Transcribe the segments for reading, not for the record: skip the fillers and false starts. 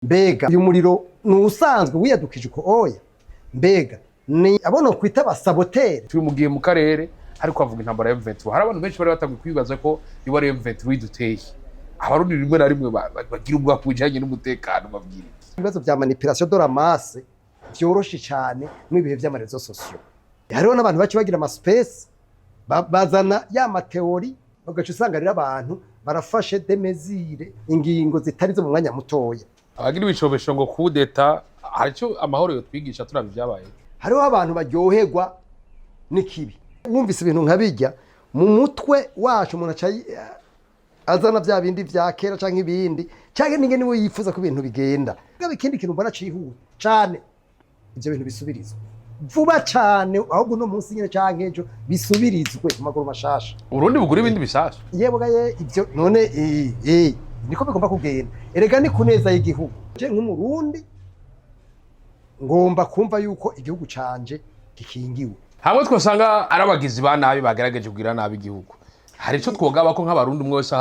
mbega uyu muriro nusanzwe wiyadukije uko oya mbega ni abono kwita basabotere turi mu gihe mu karere ariko avuga intambara ya M23 hari abantu benshi bari batangiye kwibaza ko iba ari M23 iduteye abarundi rimwe na rimwe bagira ubwa kujanye n'umutekano babwira ibibazo vya manipulation de la masse vyoroshe cyane n'ibihe vy'amarezo sociaux hariho n'abantu baci bagira ama space bazana ya mateori bagaca usangarira abantu barafashe demezire ingingo zitari zo mu mwanya mutoya abagira ibicobesho ngo kudeta haricyo amahoro yo twigisha turabi vyabaye hariho abantu baryoherwa n'ikibi wumvise ibintu nkabijya mu mutwe wacu umuntu acaye azana vya bindi vya kera canke ibindi canke ninge niwe yifuza ko ibintu bigenda gabe ikindi kintu mbona cihuta cane ivyo bintu bisubirizwa vuba cane ahubwo no munsi nyine canke ejo bisubirizwe mu maguru mashasha urundi bugura ibindi bishasha yebwa ivyo none niko bigomba kugenda erega ni kuneza y'igihugu je nk'umurundi ngomba kumva yuko igihugu canje gikingiwe hamwe twosanga arabagizi ba nabi bagerageje kugira nabi igihugu hari ico twogaba ko nk'abarundi umwe wese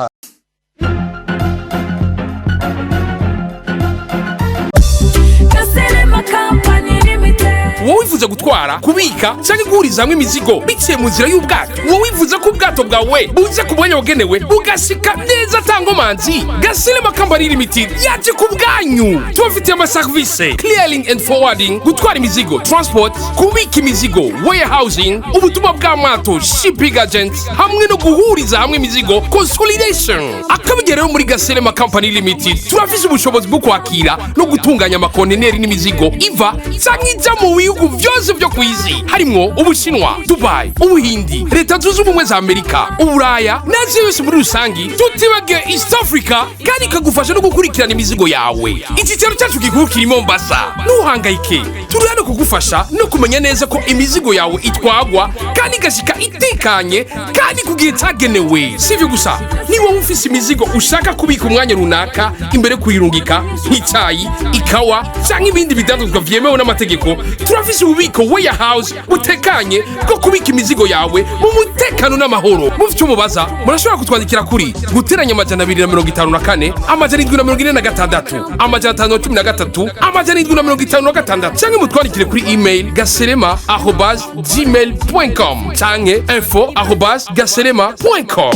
wowe wifuza gutwara kubika canke guhuriza hamwe imizigo biciye mu nzira y'ubwato wowe wifuza ko ubwato bwawe buze ku mwanya wagenewe bugashika neza tangomanzi Gasilema Company Limited yaje ku bwanyu tubafitiye amaservice clearing and forwarding gutwara imizigo transport kubika imizigo warehousing ubutumwa bw'amato shipping agents hamwe no guhuriza hamwe imizigo consolidation akabigereyo muri Gasilema Company Limited turafise ubushobozi bwo kwakira no gutunganya amakonteneri n'imizigo iva canke ija mu bihugu vyose vyo kw'isi harimwo Ubushinwa, Dubai, Ubuhindi, Leta Zunze Ubumwe za Amerika, Uburaya n'Aziya yose muri rusangi tutibagiwe East Africa kandi kagufasha no gukurikirana imizigo yawe. Igiciro cyacu gikuru kiri Mombasa. Ntuhangayike, turi hano kugufasha no kumenya neza ko imizigo yawe itwagwa kandi igashika itekanye kandi ku gihe cyagenewe. Sivyo gusa, ni wowe ufise imizigo ushaka kubika umwanya runaka imbere kuyirungika nk'icyayi, ikawa canke ibindi bidandazwa vyemewe n'amategeko. Turafise ububiko warehouse butekanye bwo kubika imizigo yawe mu mutekano n'amahoro. Mufite umubaza murashobora kutwandikira kuri guteranya amajana 254 amajana 746 amajana 513 amajana 756 canke mutwandikire kuri email gaselema@gmail.com canke info@gaselema.com.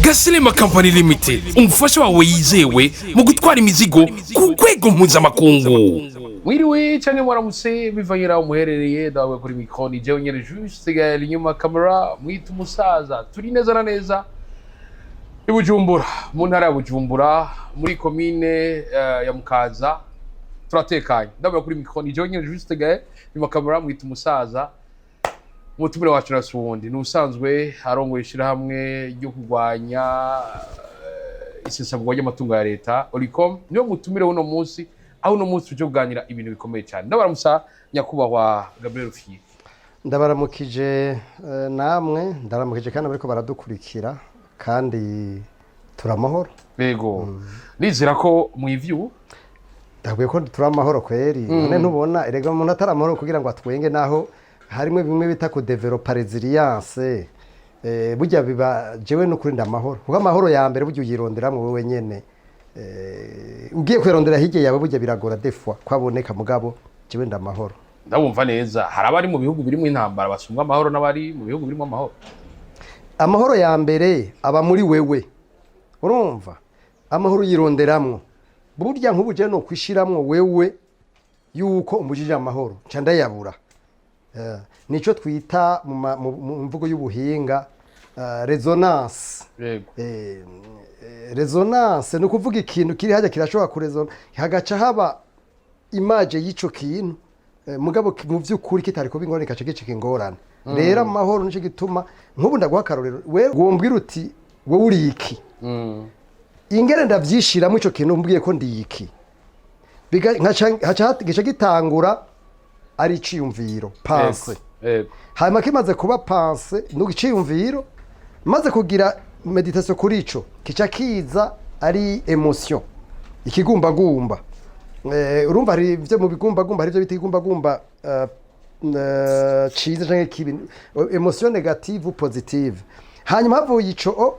Gasilema Company Limited umufasha wawe yizewe mu gutwara imizigo ku rwego mpuzamakungu. Mwiriwe canke mwaramutse bivanyira umuherereye dawe kuri mikoni jewe nyene juste gale inyuma kamera mwita umusaza turi neza na neza i Bujumbura mu ntara ya Bujumbura muri commune ya Mukaza turatekanye dawe kuri mikoni jewe nyene juste gale inyuma kamera mwita umusaza mutumire wacu rasundi nusanzwe arongoye ishirahamwe ryo kurwanya isesabugwa ry'amatungo ya leta Olicom niyo mutumire uno munsi aho no munsi tuje kuganira ibintu bikomeye cyane ndabaramusa nyakubahwa Gabriel Rufyiri ndabaramukije namwe ndaramukije kandi bariko baradukurikira kandi turamahoro yego nizera ko mwivyu ndabwiye ko turamahoro kweri none ntubona erega umuntu ataramahoro kugira ngo atwenge naho harimo bimwe bita ku developer resilience burya biba jewe no kuri ndamahoro kuko amahoro ya mbere burya uyironderamwe wewe nyene ugiye kwirondera hirye yawe burya biragora defwa kwaboneka mugabo jewe ndamahoro ndabumva neza hari abari mu bihugu birimo intambara basumwa amahoro n'abari mu bihugu birimo amahoro amahoro ya mbere aba muri wewe urumva amahoro yironderamwe burya nk'ubuje no kwishiramwe wewe yuko umujije amahoro canda yabura nico twita mu mvugo y'ubuhinga resonance resonance no kuvuga ikintu kiri haja kirashobora kurezona hagaca haba image y'ico kintu mugabo mu vy'ukuri kitari ko bingorane kace gicika ingorane rero amahoro nico gituma nk'ubu ndaguha karorero we wombwira uti wowe uri iki ingere ndavyishiramo ico kintu mbwiye ko ndi iki nkaca gice gitangura ari iciyumviro pense hanyuma kimaze kuba pense n'iciyumviro maze kugira meditation kuri ico kica kiza ari emotion ikigumbagumba urumva hari ivyo mu bigumbagumba hari ivyo bita igumbagumba ciza canke kibi emotion negative ou positive hanyuma havuye ico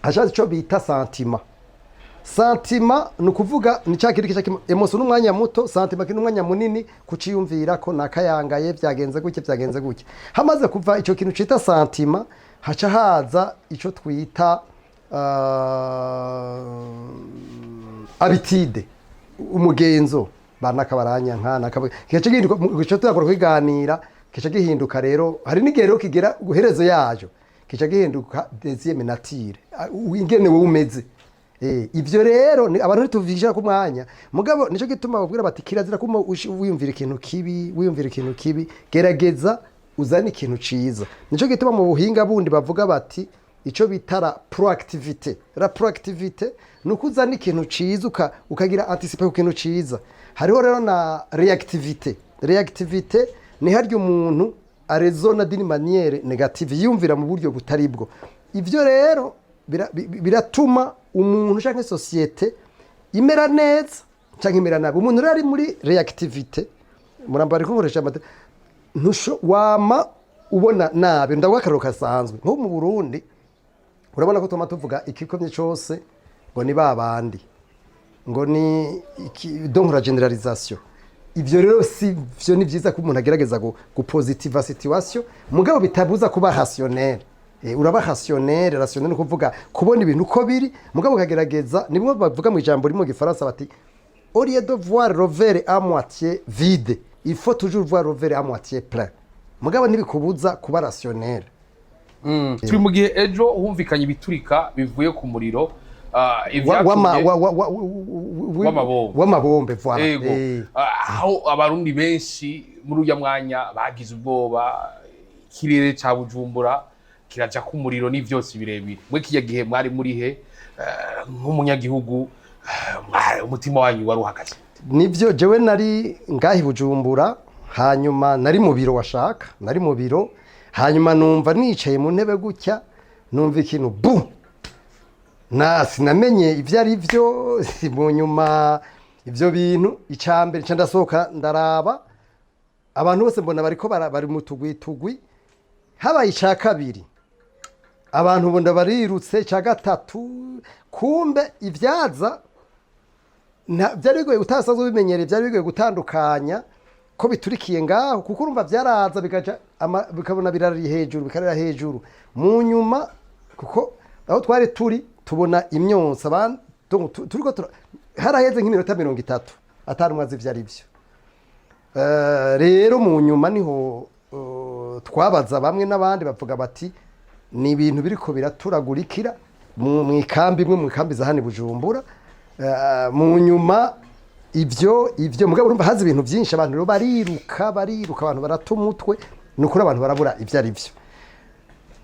hashaje ico bita sentiment santima ni ukuvuga ni cya kintu cy'imwe emotion n'umwanya muto, santima kiri n'umwanya munini kuciyumvira ko nakayangaye byagenze gutya hamaze kuva icyo kintu cita santima haca haza icyo twita habitude umugenzo banaka baranyanka nakabaje gihinduka tuyakora kwiganira kica gihinduka rero hari n'igero kigera guherezo yajo kica gihinduka deuxième nature ingene wowe umeze ivyo rero abantu ntituvisha ku mwanya mugabo nico gituma babwira bati kirazira kuma wiyumvira ikintu kibi gerageza uzana ikintu ciza nico gituma mu buhinga bundi bavuga bati ico bitara proactivité la proactivité nukuzana ikintu ciza ukagira anticiper ku kintu ciza hariho rero na reactivité ni haryo umuntu arezona d'une manière négative yumvira mu buryo butari bwo ivyo rero biratuma umuntu canke societe imera neza canke imera nabi umuntu rero ari muri reactivité murambari kunkoresha wama ubona nabi ndavuga akarero kasanzwe nko mu Burundi urabona ko tuma tuvuga ikikomye cyose ngo ni babandi ngo ni donc la généralisation ivyo rero si vyo ni vyiza ko umuntu agerageza gupositiva situation mugabo bitabuza kuba rationnel uraba rationnel ni kuvuga kubona ibintu uko biri mugabo kagerageza nimwe bavuga mu ijambo rimwe gifaransa bati au lieu de voir le verre à moitié vide il faut toujours voir le verre à moitié plein mugabo ntibikubuza kuba rationnel. Turi mu gihe ejo humvikanye ibiturika bivuye ku muriro w'amabombe aho abarundi benshi muri uya mwanya bagize ubwoba ikirere ca Bujumbura kiraja ku muriro ni vyose birebire mwe kiya gihe mwari muri he nk'umunyagihugu umutima wanyu wari uhagaze? Nivyo jewe nari ngahi Bujumbura hanyuma nari mu biro washaka nari mu biro hanyuma numva nicaye mu ntebe gutya numva ikintu bu sinamenye ivyo ari vyo mu nyuma ivyo bintu icambere nca ndasohoka ndaraba abantu bose mbona bariko bari mu tugwi habaye ica kabiri abantu bonda barirutse ica gatatu kumbe ivyaza byari bigoye utasanzwe bimenyereye byari bigoye gutandukanya ko biturikiye ngaho kuko urumva byaraza bikabona birari hejuru bikarera hejuru mu nyuma kuko aho twari tubona imyonsa abantu turiko haraheze nk'iminota 30 atarumwazi vyari byo rero mu nyuma niho twabaza bamwe n'abandi bavuga bati ni ibintu biriko biraturagurikira mu ikambi imwe mu ikambi za hano Bujumbura mu nyuma ivyo mugabo urumva hazi ibintu byinshi abantu rero bariruka abantu baratumutwe nukuri abantu barabura ivyo ari byo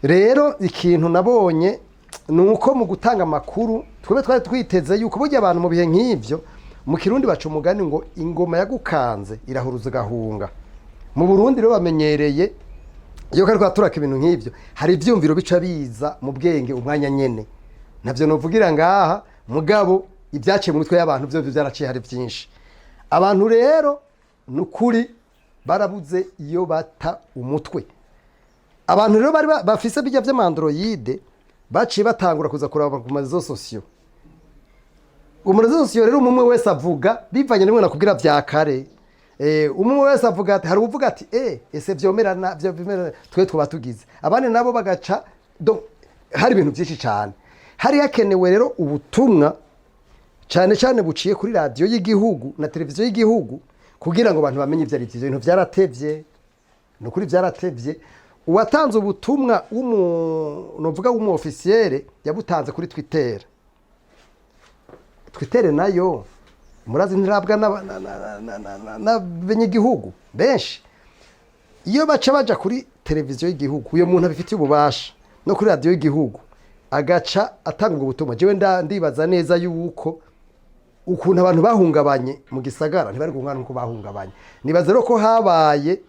rero ikintu nabonye nuko mu gutanga makuru twebe twari twiteze yuko burya abantu mu bihe nk'ivyo mu Kirundi baca umugani ngo ingoma yagukanze irahuruza gahunga mu Burundi rero bamenyereye iyo kariko aturaka ibintu nk'ivyo hari ivyumviro bica biza mu bwenge umwanya nyene navyo novugira ngaha mugabo ibyaciye mu mitwe y'abantu byo byaraciye hari byinshi abantu rero nukuri barabuze iyo bata umutwe abantu rero bari bafise bijya by'amandroid baciye batangura kuza kuraba ku mazo sosio umurezo sosio rero umwe wese avuga bivanye nimwe nakubwira bya kare umwe wese avuga ati hari uvuga ati ese byomerana twe twabatugize abandi nabo bagaca hari ibintu byinshi cyane hari hakenewe rero ubutumwa cyane cyane buciye kuri radio y'igihugu na televiziyo y'igihugu kugira ngo abantu bamenye ibyo ari byo ibintu byaratevye no kuri byaratevye uwatanze ubutumwa novuga w'umu officiere yabutanze kuri Twitter nayo murazi ntirabwa na benyigihugu benshi iyo baja kuri televiziyo y'igihugu uyo muntu abifitiye ububasha no kuri radio y'igihugu agaca atanga ubwo butumwa jewe ndibaza neza yuko ukuntu abantu bahungabanye mu gisagara ntibari kungana uko bahungabanye nibaza rero ko habaye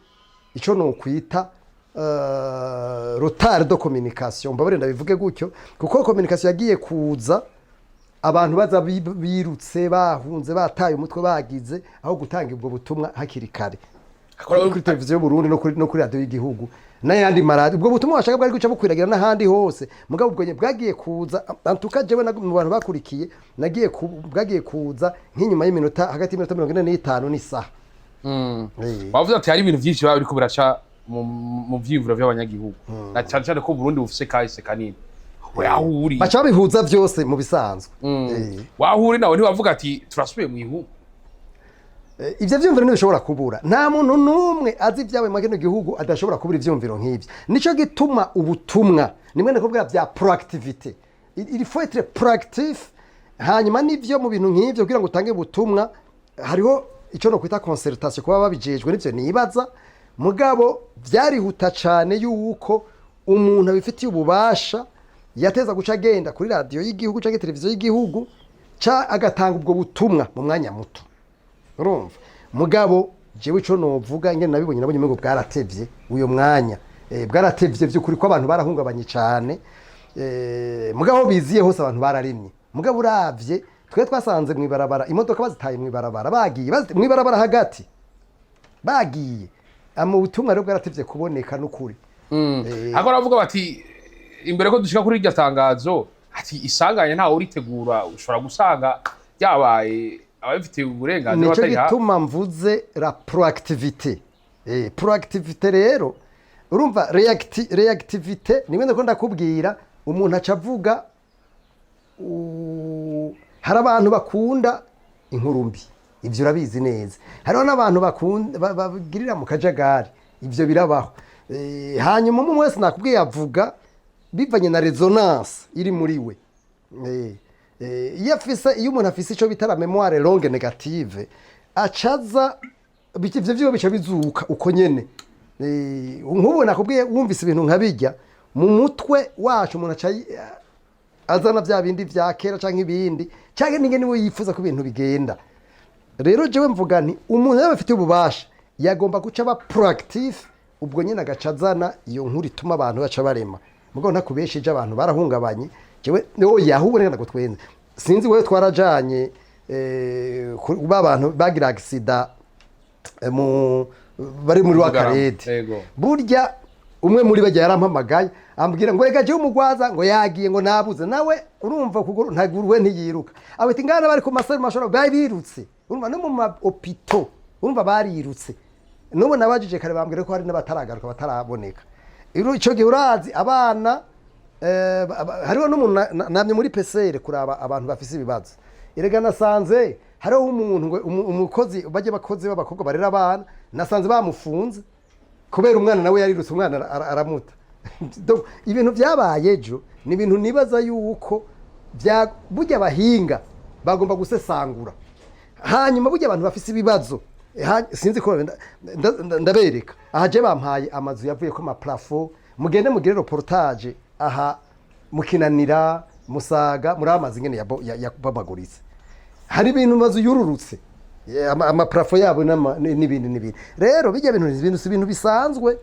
ico no kwita retard de communication mbabare ndabivuge gutyo kuko communication yagiye kuza abantu baza birutse bahunze bataye umutwe bagize aho gutanga ubwo butumwa hakiri kare kuri televiziyo y'Uburundi no kuri radio y'igihugu n'ayandi maradi ubwo butumwa washaka bwari guca bukwiragira n'ahandi hose mugabo ubwo bwagiye kuza antuka jewe mu bantu bakurikiye bwagiye kuza nk'inyuma y'iminota hagati y'iminota 45 n'isaha. Wavuze ati hari ibintu byinshi baba biriko biraca mu vyivuro by'abanyagihugu na cyane cyane ko Burundi bufise kahise kanini wahuri baca bihuza byose mu bisanzwe. Wahuri nawe ntiwavuga ati turasubiye mu ihu. Ivyo vyumviro ntibishobora kubura, nta muntu numwe azi ibyawe mu kino gihugu adashobora kubura ivyumviro nk'ivyo. Nico gituma ubutumwa nimwe nakubwira bya proactivité, il faut être proactif. Hanyuma nivyo mu bintu nk'ivyo kugira ngo utange ubutumwa hariho ico no kwita concertation kuba babijejwe nivyo nibaza mugabo vyarihuta cane yuko umuntu abifitiye ububasha yateza guca agenda kuri radio y'igihugu canke televiziyo y'igihugu agatanga ubwo butumwa mu mwanya muto. Urumva mugabo jewe ico novuga ingene nabibonye nabonye ngo bwaratevye uyo mwanya bwaratevye by'ukuri ko abantu barahungabanye cyane mugabo biziye hose abantu bararimye mugabo uravye twe twasanze mu ibarabara imodoka bazitaye mu ibarabara bagiye mu ibarabara hagati bagiye ama ubutumwa rero bwaratevye kuboneka n'ukuri. Hako ravuga bati imbere ko dushika kuri iryo tangazo ati isanganye ntawe uritegura ushobora gusanga yabaye abafite uburenganzira batari ha. Nico gituma mvuze la proactivité. Proactivité rero urumva reactivité nimwe ndako ndakubwira umuntu acavuga hari abantu bakunda inkurumbi ivyo urabizi neza hariho n'abantu bakunda bagirira mu kajagari ivyo birabaho. Hanyuma umwe wese nakubwiye avuga bivanye na resonance iri muri we. Iyo umuntu afise ico bita la mémoire longue négative acaza ivyo bica bizuka uko nyene. Nk'ubu nakubwiye wumvise ibintu nkabijya mu mutwe wacu umuntu azana vya bindi vya kera canke ibindi canke n'ingene we yifuza ko ibintu bigenda. Rero jewe mvuga nti umuntu yaba afite ububasha yagomba guca ba proactive ubwo nyene agacazana iyo nkuru ituma abantu baca barema mugabo ntakubesheje abantu barahungabanye jewe yahubure nako twenze sinzi wewe twarajanye abantu bagira accident bari muri wakarete burya umwe muri bajya yarampamagaye ambwira ngo rega je umugwaza ngo yagiye ngo nabuze nawe urumva kuguru ntaguruwe ntiyiruka abati ngana bari ku masari mashoro babirutse urumva no mu hopito urumva barirutse nubo nabajije kare bambwira ko hari n'abataragaruka bataraboneka ico gihe urazi abana hariho n'umuntu namye muri PCR kuraba abantu bafise ibibazo irega nasanze hariho umuntu ngo umukozi baje bakoze b'abakobwa barera abana nasanze bamufunze kubera umwana nawe yarirutse umwana aramuta. Ibintu byabaye ejo ni ibintu nibaza yuko burya abahinga bagomba gusesangura hanyuma burya abantu bafise ibibazo sinzi ko ndabereka ahaje bampaye amazu yavuye ko ma plafond mugende mugire reportage aha mukinanira musaga muri amazi ngene yababaguritse hari ibintu mazu yururutse ama plafond yabo n'ibindi rero bijya ibintu bisanzwe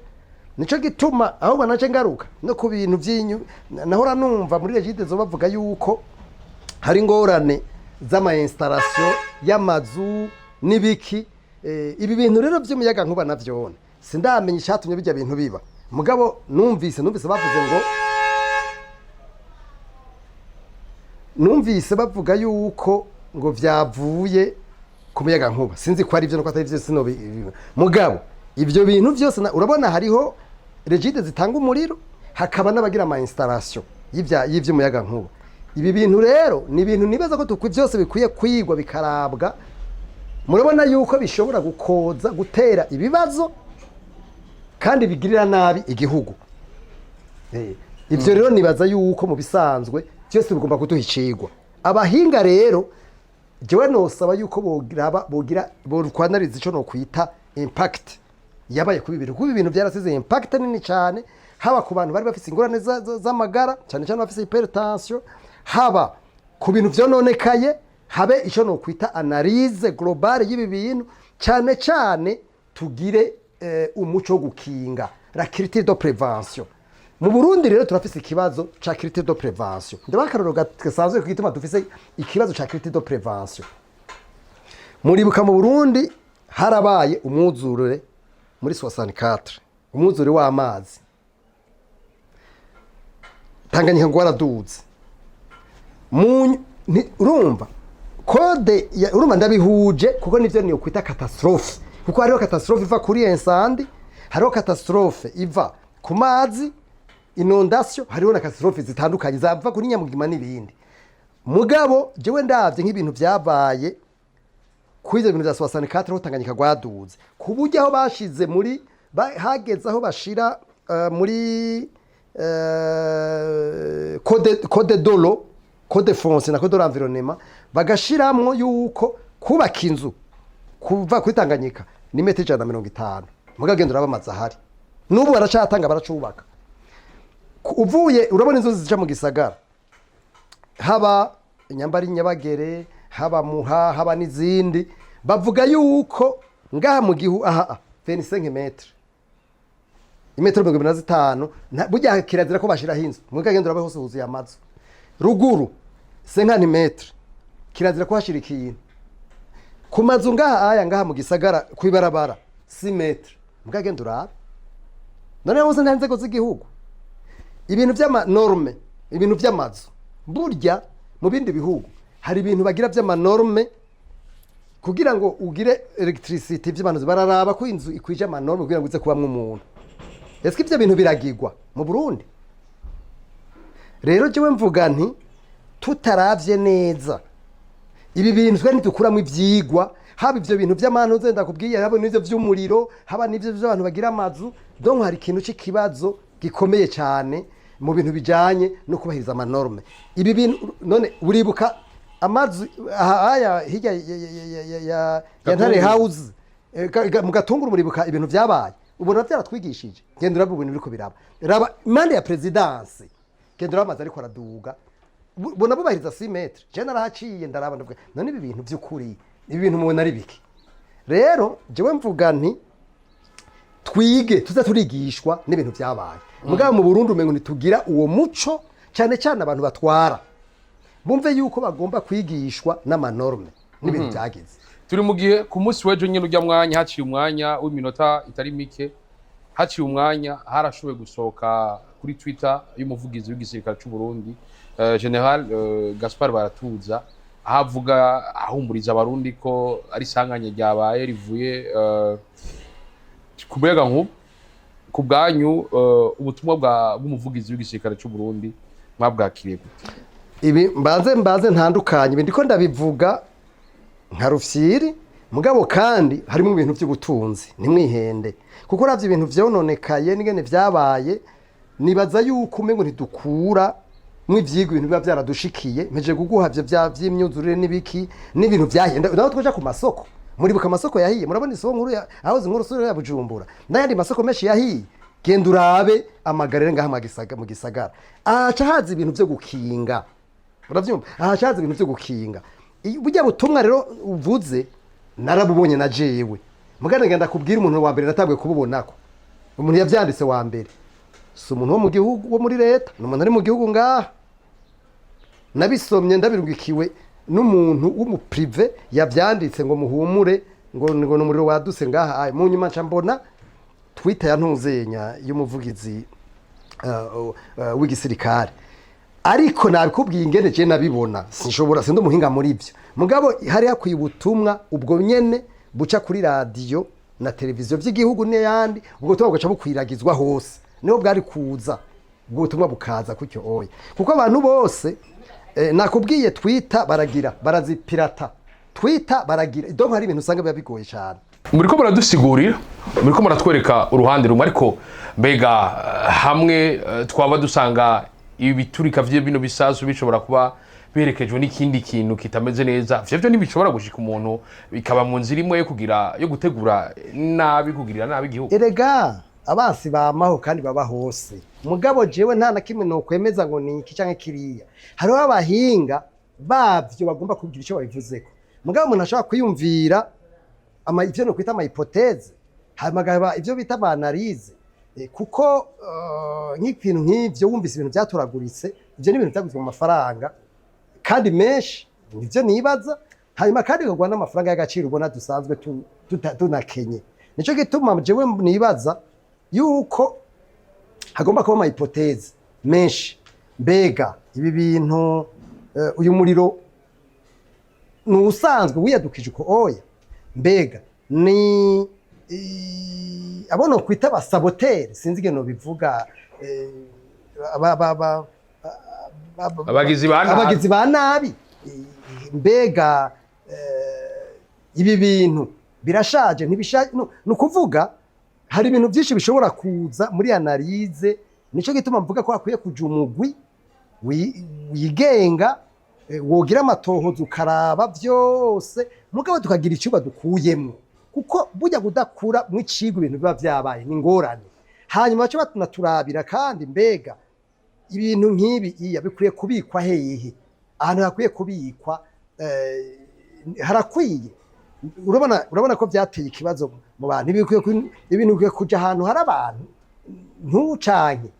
nico gituma aho banace ngaruka no ku bintu byinyu nahora numva muri Regide zo bavuga yuko hari ngorane z'ama installation y'amazu nibiki ibi bintu rero by'umuyaga nkuba navyone sindamenye icyatumye bijya bintu biba mugabo numvise bavuga yuko ngo vyavuye ku muyaga nkuba sinzi ko ari byo no kwatari byo sino mugabo ivyo bintu byose urabona hariho Regide zitanga umuriro hakaba n'abagira ama installation y'ivyo muyaga nkuba. Ibi bintu rero ni ibintu nibaza ko byose bikwiye kwigwa bikarabwa murabona yuko bishobora gutera ibibazo kandi bigirira nabi igihugu. Ivyo rero nibaza yuko mu bisanzwe byose bigomba kuduhicigwa. Abahinga rero jewe nosaba yuko borukwanariza ico no kwita impact yabaye kubi bintu byarasize impact nini cyane haba ku bantu bari bafise ingorane z'amagara cyane cyane bafise hypertension haba ku bintu vyononekaye habe ico no kwita analyse globale y'ibi bintu cyane cyane tugire umuco gukinga la critique de prévention. Mu Burundi rero turafise ikibazo ca critique de prévention ndabakaroro gasanzwe kwituma dufise ikibazo ca critique de prévention. Muribuka mu Burundi harabaye umwuzurure muri 64 umwuzure w'amazi Tanganyika ngo waraduze urumva kode urumva ndabihuje kuko nivyo niyo kwita catastrophe kuko hariho catastrophe iva kuri incendie hariho catastrophe iva ku mazi inondation hariho na catastrophe zitandukanye zava kuri nyamugima n'ibindi mugabo jewe ndavye nk'ibintu byabaye kwize ibintu bya 64 ho Tanganyika gwaduze kuburyo aho bashize muri hageze aho bashira muri code dolo code foncier na code l'environnement bagashiramwo yuko kubaka inzu kuva kuri Tanganyika ni metero 150 mugagenda urabamaza hari nubu baracatanga baracubaka uvuye urabona inzu zija mu gisagara haba Nyambari Nyabagere haba Muha haba n'izindi bavuga yuko ngaha mu gihu 25 metre imetero 25 burya kirazira ko bashiraho inzu mugagenda urabe hose huzuye amazu ruguru 50 metre kirazira ko hashira ikintu ku mazu ngaha mu gisagara kwibarabara 6 metre mugagenda urabe none hose nta nzego z'igihugu ibintu by'ama norme ibintu by'amazu burya mu bindi bihugu hari ibintu bagira by'ama norme kugira ngo ugire electricity by'abantu bararaba ko inzu ikwije ama norme kugira ngo uze kubamwe umuntu eske ibyo bintu biragirwa mu Burundi rero jewe mvuga nti tutaravye neza ibi bintu twe ntidukuramo ivyigwa haba ivyo bintu by'amantu zenda kubwiye haba n'ivyo by'umuriro haba n'ivyo by'abantu bagira amazu donc hari ikintu c'ikibazo gikomeye cyane mu bintu bijanye no kubahiriza ama norme ibi bintu none uribuka amazu aya hirya ya Ntare House mu Gatunguru muribuka ibintu byabaye ubona byaratwigishije genda uraba ibintu biriko biraba raba mande ya presidence genda uraba amazi ariko araduga bona bubahiriza 6 metre je narahaciye ndaraba ndavuga none ibi bintu by'ukuri ibi bintu mubona ari biki rero jewe mvuga nti twige tuza turigishwa n'ibintu byabaye mugabo mu Burundi umengo nitugira uwo muco cyane cyane abantu batwara bumve yuko bagomba kwigishwa n'amanorme n'ibintu byageze turi mu gihe ku munsi w'ejo nyine ujya mwanya haciye umwanya w'iminota itari mike haciye umwanya harashoboye gusohoka kuri Twitter y'umuvugizi w'igisirikare cy'u Burundi General Gaspard Baratuza ahavuga ahumuriza abarundi ko ari sanganye ryabaye rivuye kubega nko ku bwanyu ubutumwa bw'umuvugizi w'igisirikare cy'u Burundi mwabwakiriye ibi mbaze ntandukanye ibi ndiko ndabivuga nka rufyiri mugabo kandi harimo ibintu by'ubutunzi nimwihende kuko ravye ibintu vyononekaye nigene vyabaye nibaza yuko umengo ntidukura mw'ivyigwa ibintu biba byaradushikiye meje guguha byo by'imyuzurire n'ibiki n'ibintu byahenda naho twaje ku masoko muribuka amasoko yahiye murabona isoko nkuru aho zinkuru sura ya Bujumbura n'ayandi masoko meshi yahiye genda urabe amagarere ngaha mu gisagara aca hazi ibintu byo gukinga uravyumva aca hazi ibintu byo gukinga burya butumwa rero uvuze narabubonye na jewe mugana ngenda kubwira umuntu wa mbere natabwe kububonako umuntu yavyanditse wa mbere si umuntu wo mu gihugu wo muri leta n'umuntu ari mu gihugu ngaha nabisomye ndabirungikiwe n'umuntu w'umuprive yavyanditse ngo muhumure ngo n'umuriro waduse ngaha mu nyuma nca mbona Twitter yantuzenya y'umuvugizi w'igisirikare ariko nabikubwiye ingene je nabibona sinshobora sindi umuhinga muri ivyo mugabo hari yakwiye ubutumwa ubwo nyene buca kuri radio na televiziyo by'igihugu n'yandi ubwo tuba gaca bukwiragizwa hose niho bwari kuza ubwo butumwa bukaza kucyo oya kuko abantu bose nakubwiye Twitter baragira barazipirata Twitter baragira donc hari ibintu usanga biba bigoye cyane muriko muradusigurira muriko muratwereka uruhande rumwe ariko mbega hamwe twaba dusanga ibi biturika vye bino bisasu bishobora kuba berekejwe n'ikindi kintu kitameze neza vyo ntibishobora gushika umuntu bikaba mu nzira imwe yo gutegura nabi kugirira nabi igihugu erega abasi bamaho kandi baba hose mugabo jewe nta na kimwe no kwemeza ngo ni iki canke kiriya hariho abahinga bavyo bagomba kugira ico babivuzeko mugabo umuntu ashobora kwiyumvira ivyo no kwita ama hypothèse hamagaba ivyo bita ama analyse kuko nk'ikintu nk'ivyo wumvise ibintu byatoraguritse ivyo n'ibintu byaguzwe mu mafaranga kandi menshi ivyo nibaza hanyuma kandi kagwa n'amafaranga y'agaciro ubona dusanzwe tunakenye nico gituma jewe nibaza yuko hagomba kuba ama hypothèse menshi mbega ibi bintu uyu muriro nusanzwe wiyadukije uko oya mbega ni abona kwita abasaboteri sinzi ingene bivuga abagizi ba nabi mbega ibi bintu birashaje ntibishaje no kuvuga hari ibintu byinshi bishobora kuza muri analize nico gituma mvuga ko akwiye kuja umugwi wigenga wogira amatohozo ukaraba byose mugabo tukagira icyo dukuyemo kuko bujya kudakura mu icigo ibintu biba byabaye ni ngorane hanyuma cyo batunaturabira kandi mbega ibintu nk'ibi iya bikwiye kubikwa hehe ahantu hakwiye kubikwa harakwiye urabona ko byateye ikibazo mu bantu ibintu bikwiye kuja ahantu hari abantu ntucanke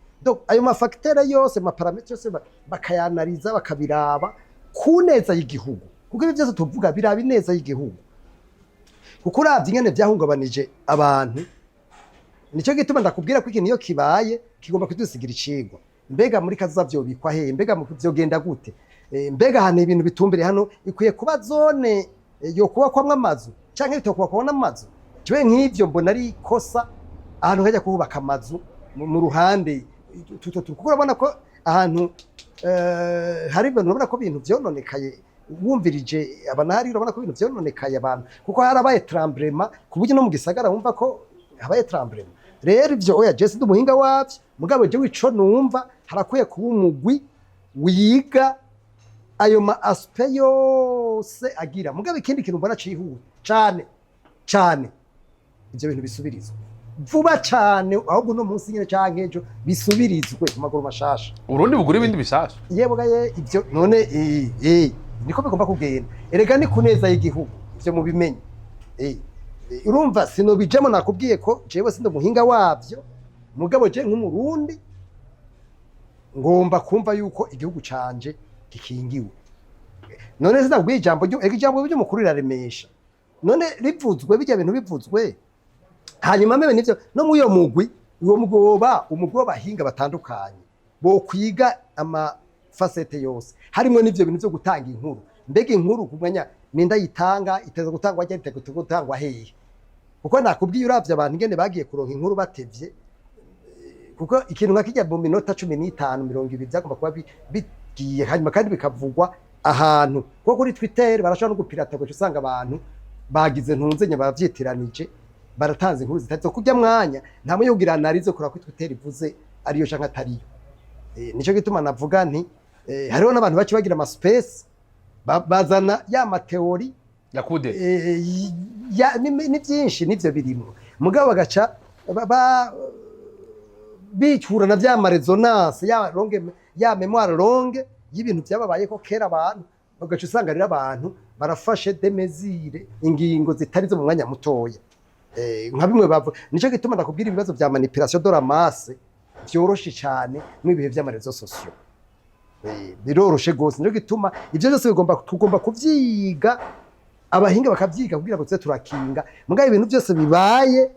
ayo mafakitera yose maparametre yose bakayanaliza bakabiraba ku neza y'igihugu kuko ibi byose tuvuga biraba ineza y'igihugu kuko uravye ingene vyahungabanije abantu nico gituma ndakubwira ko ikintu iyo kibaye kigomba kudusigira icigwa mbega muri kaza vyobikwa hehe mbega vyogenda gute mbega hano ibintu bitumbere hano ikwiye kuba zone yo kubakwamwo amazu canke bitokubakwamwo amazu kiwe nk'ivyo mbona ari kosa ahantu hajya kubaka amazu mu ruhande kuko urabona ko ahantu hari ibintu urabona ko ibintu vyononekaye wumvirije abanahari urabona ko ibintu vyononekaye abantu kuko harabaye tremblement ku buryo no mu gisagara wumva ko habaye tremblement rero ivyo oya Jesse ndumuhinga wavyo mugabo je wico numva harakwiye kuba umugwi wiga ayo ma aspect yose agira mugabo ikindi kintu mbona cihuta cane ivyo bintu bisubirizwa vuba cyane ahubwo no munsi nyine canke ejo bisubirizwe mu maguru mashasha urundi bugura ibindi bishasha yebwaye ivyo none niko bigomba kugenda erega ni kuneza y'igihugu ivyo mu bimenye urumva sinobijemo nakubwiye ko jewe sindo muhinga wavyo mugabo je nk'umurundi ngomba kumva yuko igihugu canje gikingiwe none sinabwiye ijambo ry'umukuru riraremesha none rivuzwe bijya bintu bivuzwe hanyuma mebe nivyo no muyo mugwi uwo mugoba bahinga batandukanye bo kwiga ama facete yose harimo nivyo bintu byo gutanga inkuru mbega inkuru kumenya ninda yitanga iteza gutangwa cyane iteza gutangwa hehe kuko nakubwiye uravye abantu ingene bagiye kuronka inkuru batevye kuko ikintu nkakijya mu minota 15 20 byagomba kuba bigiye hanyuma kandi bikavugwa ahantu kuko kuri Twitter barashobora no gupirata gwe usanga abantu bagize ntunzenye bavyitiranije baratanze inkuru zitari zo kujya mwanya nta muyo kugira analize kora kuri Twitter ivuze ariyo canka atariyo nico gituma navuga nti hariho n'abantu baci bagira ama space bazana ya mateori yakude ni byinshi nivyo birimo mugabo bagaca bicura na vya resonance ya memoire longue y'ibintu byababaye ko kera abantu bagaca usanga rero abantu barafashe demezire ingingo zitari zo mu mwanya mutoya nka bimwe bavu nico gituma ndakubwira ibibazo bya manipulation de la masse byoroshe cyane n'ibihe by'amarezo sociaux biroroshe gose nico gituma ivyo byose tugomba kuvyiga abahinga bakavyiga kugira ngo tuze turakinga mugabe ibintu byose bibaye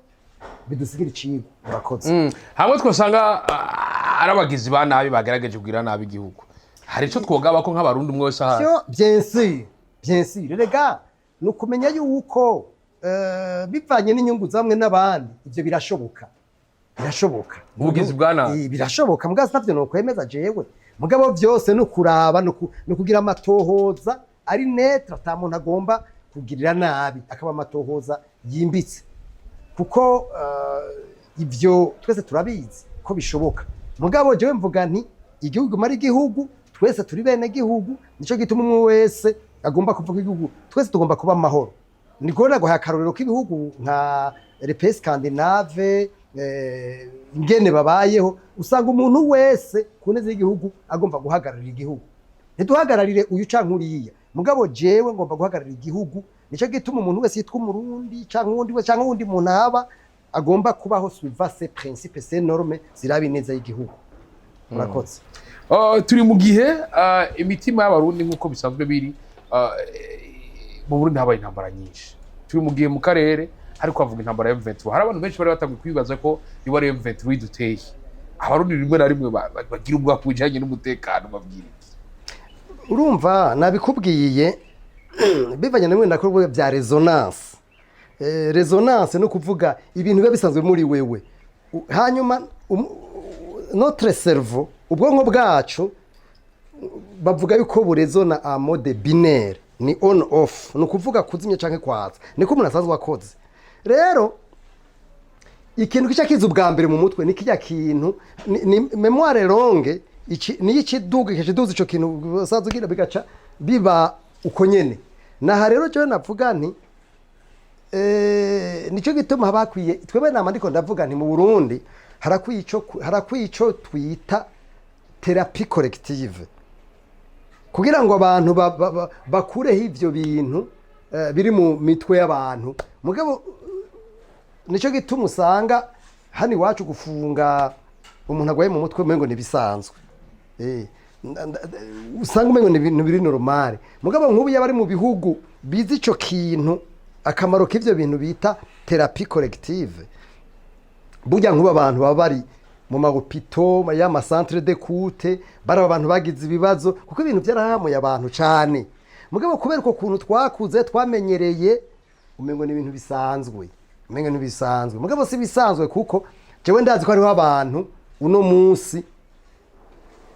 bidusigira icigo murakoze hamwe twosanga arabagizi ba nabi bagerageje kugira nabi igihugu hari ico twogaba ko nk'abarundi umwe wese ahari bien sûr rega nukumenya yuko bivanye n'inyungu zamwe n'abandi ivyo birashoboka ubugizi bwa nabi birashoboka mugaze ntavyo no kwemeza jewe mugabo byose no kuraba no kugira amatohoza ari netre ata muntu agomba kugirira nabi akaba amatohoza yimbitse kuko ivyo twese turabizi ko bishoboka mugabo jewe mvuga nti igihugu mari igihugu twese turi bene gihugu nico gituma umwe wese agomba kuvuga igihugu twese tugomba kuba amahoro nikora ngo hakarorero k'ibihugu nka RPS Scandinave ingene babayeho usanga umuntu wese kuneze y'igihugu agomba guhagararira igihugu ntiduhagararire uyu canke uriya mugabo jewe ngomba guhagararira igihugu nico gituma umuntu wese yitwa umurundi canke uwundi wese canke uwundi muntu aba agomba kubaho suivant ces principes ces normes zirabi neza y'igihugu murakoze turi mu gihe imitima y'abarundi nk'uko bisanzwe biri mu Burundi habaye intambara nyinshi turi mu gihe mu karere ariko avuga intambara ya M23 hari abantu benshi bari batangiye kwibaza ko iba ari M23 iduteye abarundi rimwe na rimwe bagira ubwoba ku bijanye n'umutekano babwira urumva nabikubwiye bivanye na mwenda ko bya resonance resonance no kuvuga ibintu biba bisanzwe muri wewe hanyuma notre cerveau ubwonko bwacu bavuga yuko burezona a mode binaire ni on off no kuvuga kuzimya canke kwaza niko umuntu asanzwe akoze rero ikintu kica kiza ubwa mbere mu mutwe ni kijya kintu ni memoire longue ni ikiduga ikiduza ico kintu basaza ugira bigaca biba uko nyene naha rero cyo navuga nti nico gituma habakwiye twebe nama ndiko ndavuga nti mu Burundi harakwiye ico twita therapie collective kugira ngo abantu bakureho ivyo bintu biri mu mitwe y'abantu mugabo nico gituma usanga hani wacu gufunga umuntu agwaye mu mutwe mengo nibisanzwe usanga umengo ni ibintu biri normal mugabo nk'ubu yabari mu bihugu bizi ico kintu akamaro k'ivyo bintu bita therapie collective burya nk'ubu abantu baba bari mu mahopito y'ama centre d'écoute bari abantu bagize ibibazo kuko ibintu byarahamuye abantu cyane mugabo kubera uko kuntu twakuze twamenyereye umengo ni ibintu bisanzwe umengo ni bisanzwe mugabo si bisanzwe kuko jewe ndazi ko hariho abantu uno munsi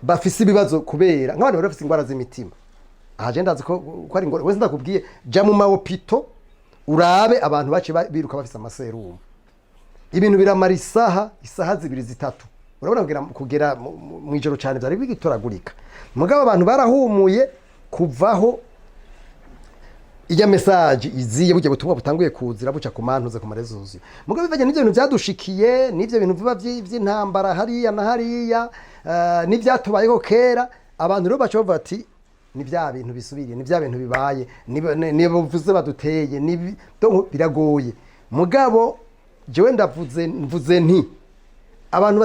bafise ibibazo kubera nk'abantu bafise ingwara z'imitima aje ndazi ko ari ingwara wese ndakubwiye ja mu mahopito urabe abantu bace biruka bafise amaserumu ibintu biramara isaha 2-3 urabona kugera mu ijoro cyane byari bigitoragurika mugabo abantu barahumuye kuvaho ijya message iziye burya butumwa butanguye kuzira buca ku mantuze ku marezozi mugabo bivanye n'ivyo bintu byadushikiye n'ivyo bintu biba by'intambara hariya na hariya n'ivyatubayeho kera abantu rero bacho bati ni bya bintu bisubiriye ni bya bintu bibaye nibo vuze baduteye ni biragoye mugabo jewe mvuze nti abantu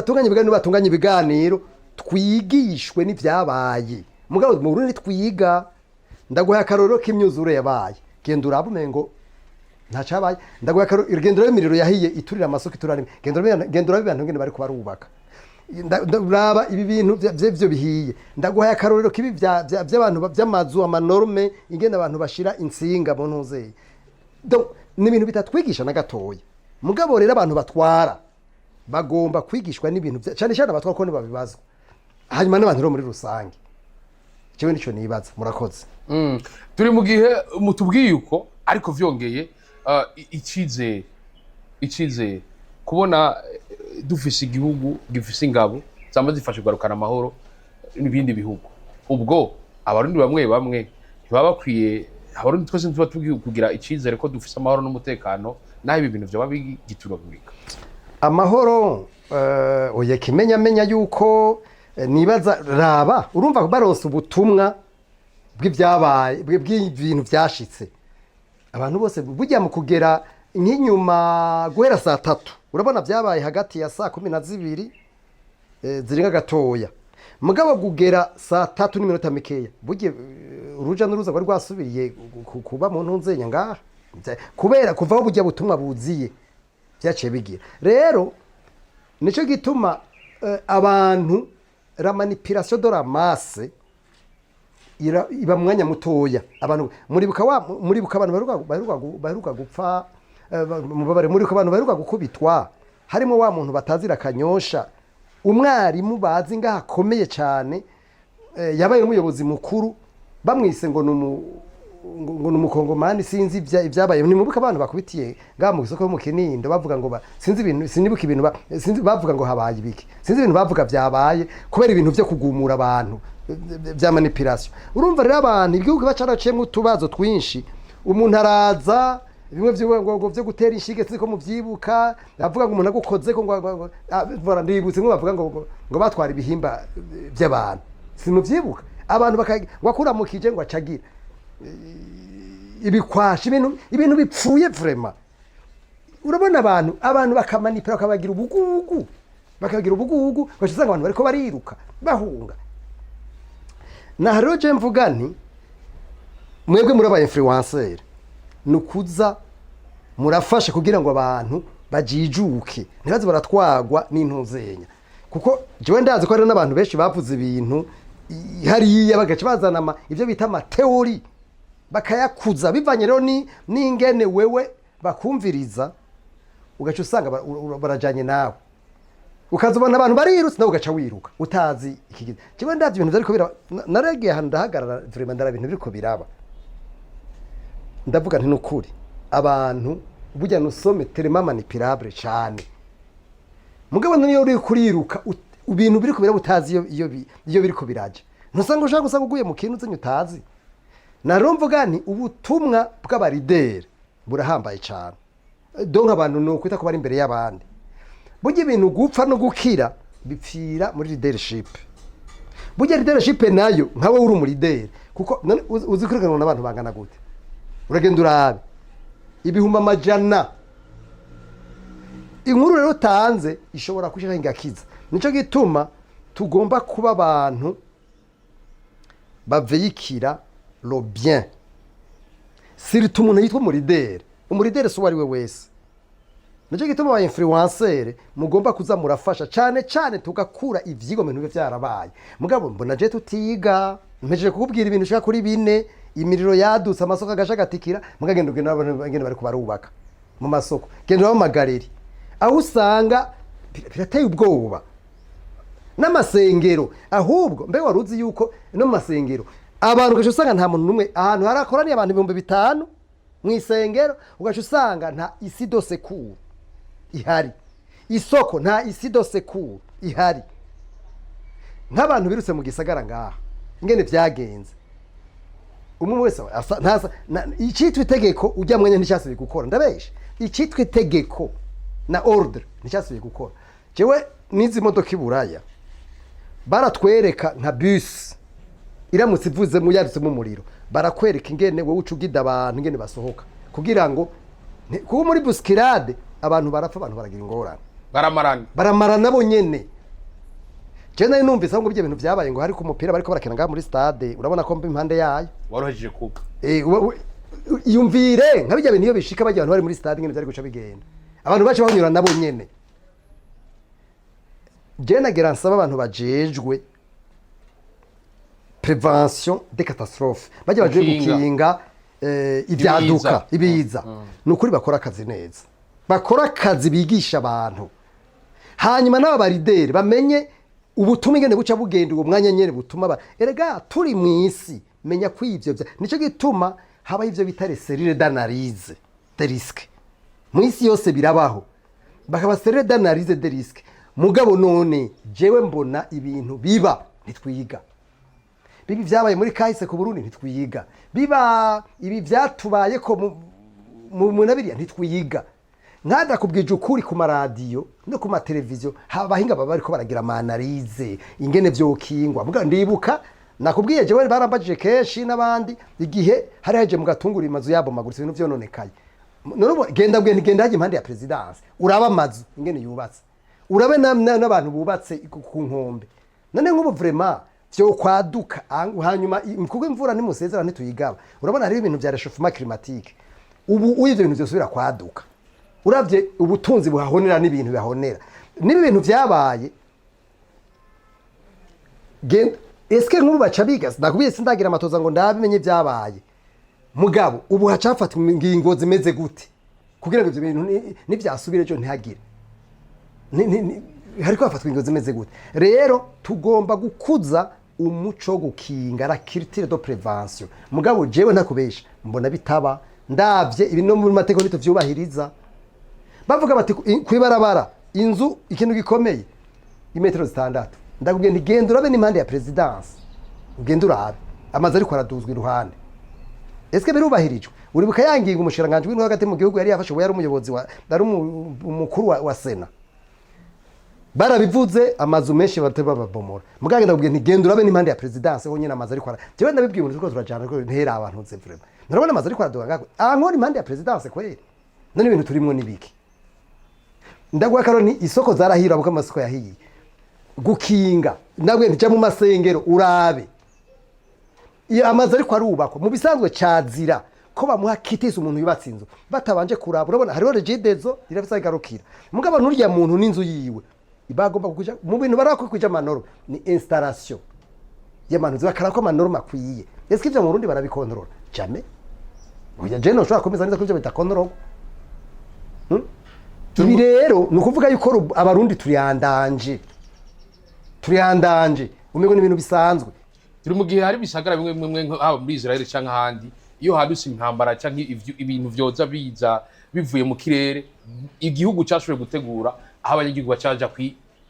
batunganye ibiganiro twigishwe n'ivyabaye mugabo mu Burundi twiga ndaguha akaroro k'imyuzure yabaye genda urabe umengo ntacabaye ndaguha akaroro irgendero y'imiriro yahiye iturira amasoko iturarime genda urabe abantu ngene bari kubarubaka nduraba ibi bintu byo bihiye ndaguha akaroro k'ibi by'abantu by'amazu amanorme ingene abantu bashira insinga mu ntuzeye donc ni ibintu bitatwigisha na gatoya mugabo rero abantu batwara bagomba kwigishwa n'ibintu cyane cyane abatwara ko babibazwa hanyuma n'abantu muri rusange cyewe nico nibaza murakoze turi mu gihe mutubwiye uko ariko vyongeye ikize kubona dufise igihugu gifise ingabo zamaze zifashe kugarukana amahoro n'ibindi bihugu ubwo abarundi bamwe ntibaba bakwiye abarundi twese tuba tugiye kugira ikizere ko dufise amahoro n'umutekano naho ibi bintu byaba bigituragurika amahoro oya kimenya yuko nibaza raba urumva baronse ubutumwa bw'ibyabaye bw'ibintu byashitse abantu bose bujya mu kugera nk'inyuma guhera 3 urabona byabaye hagati ya 12 zirenga gatoya mugabo kugera 3 n'iminota mikeya bujye uruja n'uruza rwari rwasubiriye kuba mu ntunzenya ngaha kubera kuvaho bujya butumwa buziye byaciye bigira rero nico gituma abantu la manipulation de la masse iba mwanya mutoya abantu muribuka abantu baheruka gupfa mubabare muribuka abantu baheruka gukubitwa harimo wa muntu batazira kanyosha umwarimu bazi ngaha akomeye cyane yabaye umuyobozi mukuru bamwise ngo numukongomani sinzi ibyabaye ni mubuka abantu bakubitiye ngaha mu isoko mu Kinindo bavuga ngo sinzi ibintu sinibuka ibintu sinzi bavuga ngo habaye ibiki sinzi ibintu bavuga byabaye kubera ibintu byo kugumura abantu bya manipulation urumva rero abantu igihugu bacaraciyemo utubazo twinshi umuntu araza bimwe byo gutera inshige siko muvyibuka bavuga ngo umuntu agukoze ko ngo ndibutse ngo bavuga ngo batwara ibihimba by'abantu simuvyibuka abantu bakura mu kije ngo acagira ibikwashi ibintu bipfuye vraiment urabona abantu bakamanipura bakabagira ubugugu bashizanga abantu bariko bariruka bahunga na haroje mvuga nti mwebwe muri aba influencer nukuza murafasha kugira ngo abantu bajijuke ntibaze baratwagwa n'intuzenya kuko jewe ndazi ko hari n'abantu benshi bavuze ibintu hariya bagaca bazana ivyo bita amateori bakayakuza bivanye rero n'ingene wewe bakumviriza ugaca usanga barajanye nawe ukazobona abantu barirutse nawe ugaca wiruka utazi ikigize jewe ndazi ibintu vyariko biraba naregeye ahantu ndahagarara vraiment ndara ibintu biriko biraba ndavuga nti nukuri abantu burya nusome tellement manipulable cyane mugabo niyo uri kuriruka ibintu biriko biraba utazi iyo biriko biraje ntusanga ushaka gusanga uguye mu kintu uzenye utazi narumvuga nti ubutumwa bw'abarideri burahambaye cyane donc abantu no kwita ko bari imbere y'abandi burya ibintu gupfa no gukira bipfira muri leadership burya leadership nayo nkawe uri umurideri kuko uzi kurikanwa n'abantu bangana gute uragenda urabe ibihumbi amajana inkuru rero utanze ishobora kushika ingakiza nico gituma tugomba kuba abantu baveyikira lo bien surtout umuntu yitwa umurideri so wari we wese nico gituma aba influencer mugomba kuza murafasha cyane tugakura ivyigo bintu byarabaye mugabo mbona je tutiga mpejeje kukubwira ibintu ushaka kuri bine imiriro yadutse amasoko agashagatikira mugagenda ugenda n'abantu bari kubarubaka mu masoko genda mu magareri aho usanga birateye ubwoba n'amasengero ahubwo mbe waruzi yuko no masengero abantu gaje usanga nta muntu numwe ahantu harakoraniye abantu 500 mu isengero ugaje usanga nta isi dose cool ihari isoko nta isi dose cool ihari nk'abantu birutse mu gisagara ngaha ingene vyagenze umwe wese ntasa icitwa itegeko ujya mwenye nticyasubiye gukora ndabeshe icitwa itegeko na order nticyasubiye gukora jewe nizi modoka iburaya baratwereka nka bus iramutse ivuze mu yadutse mu muriro barakwereka ingene wowe ucugida abantu ingene basohoka kugira ngo kuko muri buskirade abantu barapfa abantu baragira ingorane baramarana nabo nyene je nari numvise ngo ibyo bintu byabaye ngo hari ku mupira bariko barakina ngaha muri stade urabona ko mbi impande yayo warohejeje kuba yumvire nka bijya bintu iyo bishika bajya abantu bari muri stade ngene byari guca bigenda abantu baje banyura nabo nyene je nagera nsaba abantu bajejwe prevention des catastrophes bajya baje gukinga ibyaduka ibiza nukuri bakora akazi neza bakora akazi bigisha abantu hanyuma n'abarideri bamenye ubutumwa ingene buca bugenda uwo mwanya nyene butuma erega turi mwisi menya kwivyo nico gituma haba ivyo bitare serire d'analyse de risque mwisi yose birabaho bakaba serire d'analyse de risque mugabo none jewe mbona ibintu biba nitwiga bibi vyabaye muri kahise ku Burundi nitwiga biba ibi vyatubaye ko mu nabiriya nitwiga nkada kubwije ukuri ku maradiyo no ku mateleviziyo abahinga baba bariko baragira amanalize ingene vyokingwa muga ndibuka nakubwiye jewe barambajije keshi n'abandi igihe hari haje mu gatungura imazu yabo maguritse ibintu vyononekaye none genda haje impande ya presidence uraba amazu ingene yubatse urabe n'abantu bubatse ku nkombe none nk'ubu vraiment vyo kwaduka hanyuma kuko imvura nimusezera ntituyigaba urabona hari ibintu vya réchauffement climatique ubu ivyo bintu vyosubira kwaduka uravye ubutunzi buhahonera n'ibintu bihahonera nibi bintu vyabaye eske nk'ubu baca biga nakubiye sindagira amatoza ngo ndabimenye vyabaye mugabo ubu hacafata ingingo zimeze gute kugira ngo ivyo bintu nivyasubire cyo ntihagire hariko hafatwa ingingo zimeze gute rero tugomba gukuza umuco gukinga la culture de prévention mugabo jewe ntakubesha mbona bitaba ndavye ibintu mu mateko nito vyubahiriza bavuga bati kwibarabara inzu ikintu gikomeye imetero 6 ndakubwiye ntigenda urabe n'impande ya presidence ugenda urabe amazi ariko araduzwa iruhande eske birubahirijwe uri bukayanginga umushiranganje w'intwa hagati mu gihugu yari yafashe yari umuyobozi ari umukuru wa sena barabivuze amazu menshi bateba babomora muganga ndakubwiye ntigenda urabe n'impande ya presidence ho nyine amazi ariko jewe ndabibwiye umuntu turajana ko ntera abantu nze vraiment narabona amazi ariko araduga ankora impande ya presidence kweri none ibintu turimo nibiki ndagwa karoni isoko zarahira buka amasoko yahiye gukinga ndabwe ntica mu masengero urabe iyo amazi ariko arubakwa mu bisanzwe cyazira ko bamuha kitese umuntu yubatse inzu batabanje kuraba urabona hariho regidezo irafisa igarukira mugabo nurya muntu n'inzu yiwe bagomba kuja mu bintu barako kuja amanorme ni installation y'abantu bakarako amanorme akwiye ese ivyo mu Burundi barabikontrola jamais oya je no shobora komeza neza ko ivyo bitakontrola ibi rero ni ukuvuga yuko abarundi turiyandanje umego n'ibintu bisanzwe turi mu gihe hari bisagara bimwe haba muri Israel canke ahandi iyo haduse intambara canke ibintu vyoza biza bivuye mu kirere igihugu cyashoboye gutegura aho abanyagihugu bacaja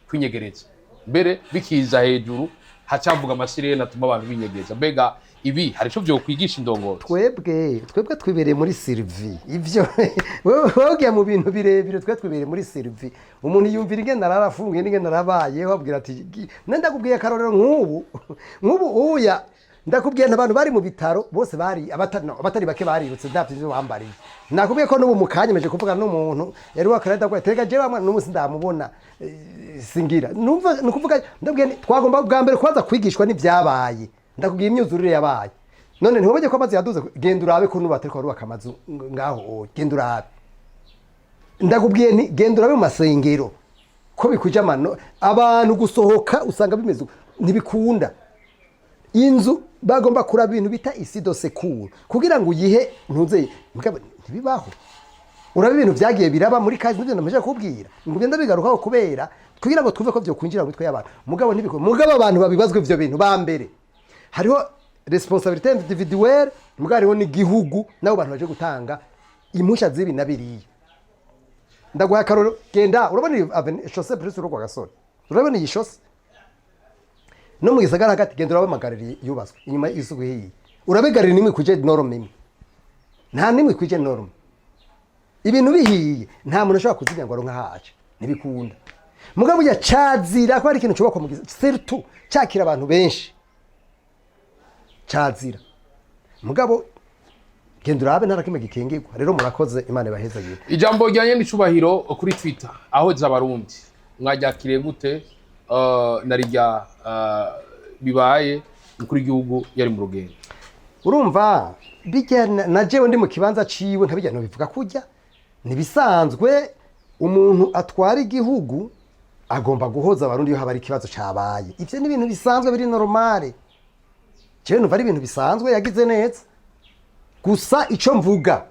kwinyegereza mbere bikiza hejuru hacavuga amasirene atuma abantu binyegereza mbega ibi hari ico vyo kwigisha indongozi twebwe twibereye muri Sylvie ivyo wogiye mu bintu birebire twibereye muri Sylvie umuntu yumvira ingene narafungiye n'ingene narabayeho abwira ati ndakubwiye karorero nk'ubu uya ndakubwiye n'abantu bari mu bitaro bose bari abatari bake barirutse ndavye ivyo bambariye nakubwiye ko n'ubu mukanyemeje kuvuga n'umuntu yari wakarada kwa tega je bamwe n'umunsi ndamubona singira numva nukuvuga ndabwiye twagomba bwa mbere kwaza kwigishwa n'ivyabaye ndakubwiye imyuzurire yabaye none ntiwobeje ko amazi yaduze genda urabe ko nubatse ko rubaka amazu ngaho genda urabe ndakubwiye nti genda urabe mu masengero ko bikuja amano abantu gusohoka usanga bimeze ntibikunda inzu bagomba kuraba ibintu bita isido secure kugira ngo uyihe ntuze ntibibaho urabe ibintu vyagiye biraba muri kazi n'ibyo namaje kubwira ngo genda bigarukaho kubera kugira ngo twumve ko byo kwinjira mu mitwe y'abantu mugabo abantu babibazwe ivyo bintu ba mbere hariho responsabilité individuelle mugabo hariho n'igihugu nabo bantu baje gutanga impusha z'ibi na biriya ndaguha akaroro genda urabona chaussée plus urugwa gasore urabona iyi chaussée no mu gisagara hagati genda urabamagarira yubaswe inyuma y'isuku hiyi urabegarira nimwe kuje norme imwe nta nimwe kuje norme ibintu bihiye nta muntu ashobora kuzinya ngo aronka haje ntibikunda mugabo ya cazira ko ari ikintu cyo bakwa surtout cyakira abantu benshi cazira mugabo genda urabe ntarakime gikengirwa rero murakoze Imana ibahezagiye ijambo ryanye n'icubahiro kuri Twitter aho z'abarundi mwajakiriye gute narijya bibaye kuri igihugu yari mu rugendo urumva bijya na jewe ndi mu kibanza ciwe ntabijya no bivuga kujya nibisanzwe umuntu atwara igihugu agomba guhoza abarundi iyo habari ikibazo cabaye ivyo ni ibintu bisanzwe biri normale jewe numva ari ibintu bisanzwe yagize neza gusa ico mvuga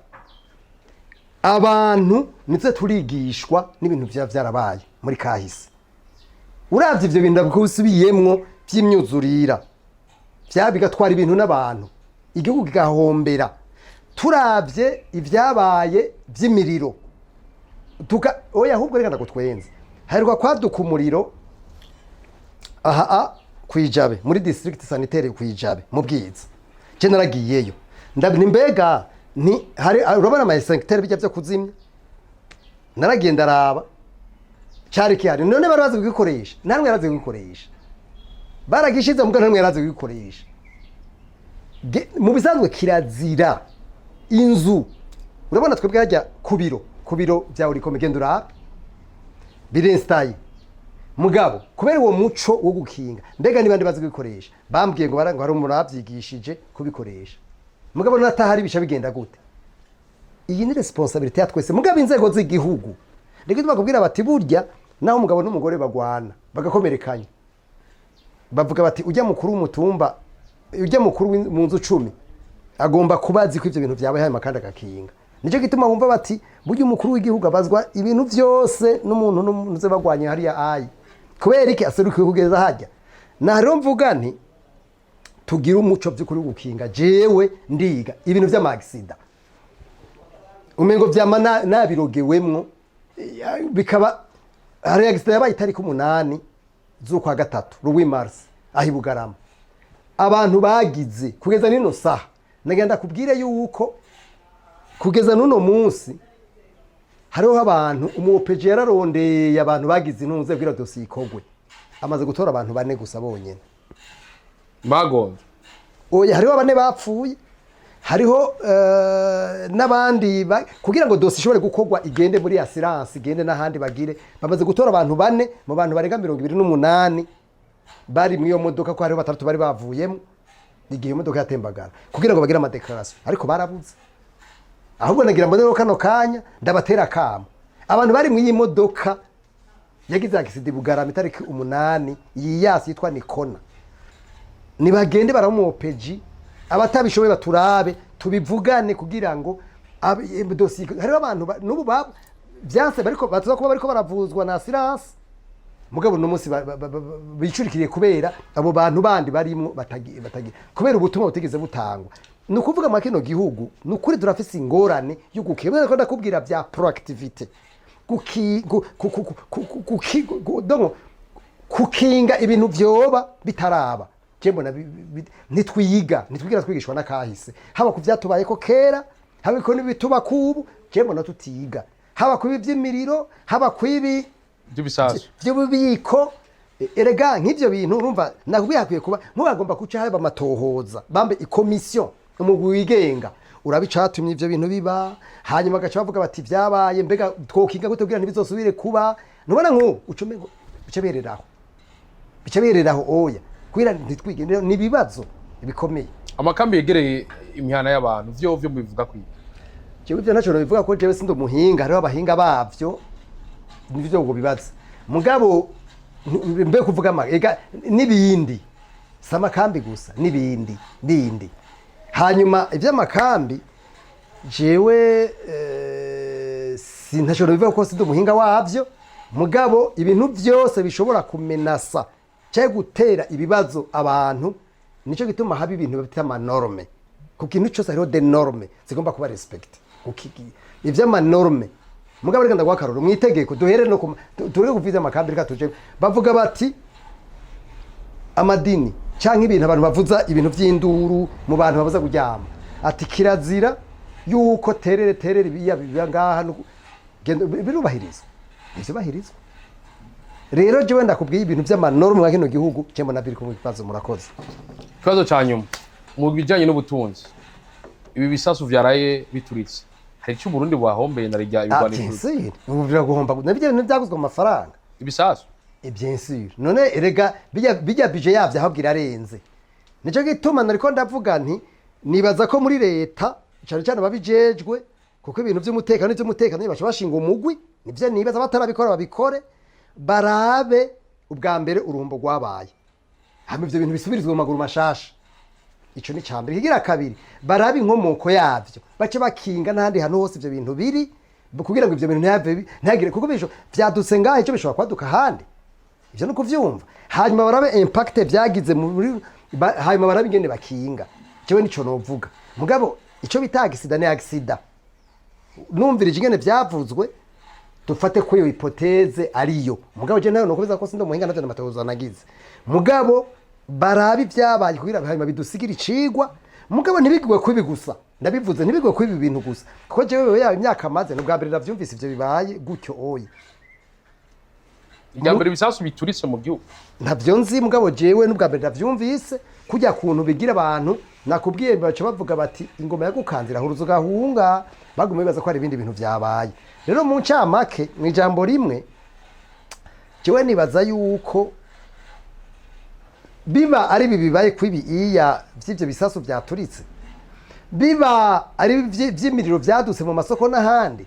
abantu nitse turigishwa n'ibintu vyarabaye muri kahise uravye ivyo bintu bikubisubiyemwo vy'imyuzurira bigatwara ibintu n'abantu igihugu kigahombera turavye ivyabaye vy'imiriro oya ahubwo reka ndagutwenze haheruka kwaduka umuriro kwijabe muri district sanitaire kwijabe mu Bwiza je naragiyeyo ndabini mbega urabona ama secteur bijya byo kuzimya naragenda araba cyari kihari none barazi kugikoresha namwe yarazi kugikoresha baragishize mugana namwe yarazi kugikoresha mu bisanzwe kirazira inzu urabona twebwe hajya ku biro bya uri komegenda urabe birinstaye mugabo kubera uwo muco wo gukinga mbega nibandi bazi kugikoresha bambwiye ngo hari umuntu abyigishije kubikoresha mugabo natahari bisha bigenda gute iyi ni responsabilité ya twese mugabo inzego z'igihugu ndiko bakubwira bati burya naho umugabo n'umugore bagwana bagakomerekanya bavuga bati ujya mukuru w'umutumba ujya mukuru mu nzu 10 agomba kubazi ko ivyo bintu byabaye hanyuma kandi agakinga nico gituma bumva bati burya umukuru w'igihugu abazwa ibintu byose n'umuntu n'umuze bagwanye hariya ayi kubera iki aserukiye kugeza hajya na rero mvuga nti tugira umuco by'ukuri gukinga jewe ndiga ibintu by'amagisida umengo vyama nabirogewemwo bikaba hari agisida yabaye itariki 8 z'ukwa gatatu ruwi mars ahi Bugarama abantu bagize kugeza nino saha nagenda kubwire yuko kugeza nuno munsi hariho abantu umupeje yararondeye abantu bagize intunze bwira dossier ikogwe amaze gutora abantu 4 gusa bonyene magonze oya hariho 4 bapfuye hariho n'abandi kugira ngo dossier ishobore gukogwa igende muri assurance igende n'ahandi bagire bamaze gutora abantu 4 mu bantu barega 28 bari mu iyo modoka ko hariho 3 bari bavuyemo igihe imodoka yatembagara kugira ngo bagire ama declaration ariko barabuze ahubwo nagira mbone kano kanya ndabatera kamo abantu bari mu iyi modoka yagize agisida Bugarama itariki 8 yiyasi yitwa Nikona. Nibagende baramuopeji abatabishoboye baturabe tubivugane kugira ngo dossier hari abantu nubu byanse bariko batuza kuba bariko baravuzwa na silence mugabo no munsi bicurikiriye kubera abo bantu bandi barimwo batagiye kubera ubutumwa butigeze butangwa. Nukuvuga mu kino gihugu nukuri durafise ingorane yo gukebera ko ndakubwira bya proactivity kukinga ibintu vyoba bitaraba. Jembo na nitwiga twigishwa nakahise haba kuvyatubaye ko kera haba ko nibituba kubu jembo na tutiga haba kubi by'imiriro haba kwibi by'ububiko erega nk'ivyo bintu urumva nakubwiye kuba nk'ubagomba kuca haba amatohoza bambe ikommission umugwi wigenga urabicatumye ivyo bintu biba hanyuma gaca bavuga bati vyabaye mbega twokinga gute kugira ntibizosubire kuba nubona ucome bicabereraho oya kwira ntitwige ni bibazo bikomeye. Amakambi yegereye imihana y'abantu vyo bivuga kwiga jewe byo naco bivuga ko jewe sindo muhinga hariho abahinga bavyo nivyo ngo bibaza mugabo mbe kuvuga ega nibindi samakambi gusa nibindi hanyuma ivy'amakambi jewe sintashobora bivuga ko sindo muhinga wavyo mugabo ibintu byose bishobora kumenasa cyo gutera ibibazo abantu nico gituma haba ibintu bita amanorme kuko ikintu cyose hariho de norme zigomba kuba respect ukiki ivya amanorme mugabo reka ndagwakarura mwitegeko duhere no turi kuviza amakambi reka tuje bavuga bati amadini canke ibintu abantu bavuza ibintu vy'induru mu bantu babaza kuryama ati kirazira yuko terere biya ngaha birubahiriza ivyo bahirizwa. Rero jewe ndakubwiye ibintu by'amanorme mwa kino gihugu cembo nabiri ku bibazo murakoze. Kibazo cyanyuma mu bijanye n'ubutunzi ibi bisasu vyaraye bituritse hari cyo Burundi bwahombeye na rya ibigwaniro ubu biraguhomba nabyo byaguzwe amafaranga ibisasu bien sûr none erega bijya budget yavyo ahabwira arenze nico gituma nariko ndavuga nti nibaza ko muri leta cyane babijejwe kuko ibintu by'umutekano bacha bashinga umugwi nivyo nibaza batarabikora babikore barabe ubwa mbere urumbo rwabaye hamwe ivyo bintu bisubirizwe mu maguru mashasha ico ni cambere kigira kabiri barabe inkomoko yavyo bace bakinga n'ahandi hantu hose ivyo bintu biri kugira ngo ivyo bintu ntagire kuko bisho vyadutse ngaho ico bishobora kwaduka handi ivyo no kuvyumva hanyuma barabe impact vyagize hanyuma barabe ingene bakinga jewe nico novuga mugabo ico bita accident ni accident numvirije ingene vyavuzwe dufate ko iyo hypothèse ariyo mugabo je nayo nokubiza ko sindo muhinga navyo namatoza nagize mugabo barabi vyabaye kugira hanyuma bidusigira icigwa mugabo ntibigwe kwibi gusa ndabivuze ntibigwe kwibi bintu gusa ko jewe ya imyaka maze no bwambere navyumvise ivyo bibaye gutyo oyi ijambere bisasu bituritse mu gihugu ntavyo nzi mugabo jewe n'ubwambere navyumvise kujya kuntu bigira abantu nakubwiye baca bavuga bati ingoma yagukanzira huruzo gahunga bagume bibaza ko hari ibindi bintu vyabaye. Rero mu ncamake mu ijambo rimwe jewe nibaza yuko biba ari bibaye kwibi iya vy'ivyo bisasu vyaturitse biba ari vy'imiriro vyadutse mu masoko n'ahandi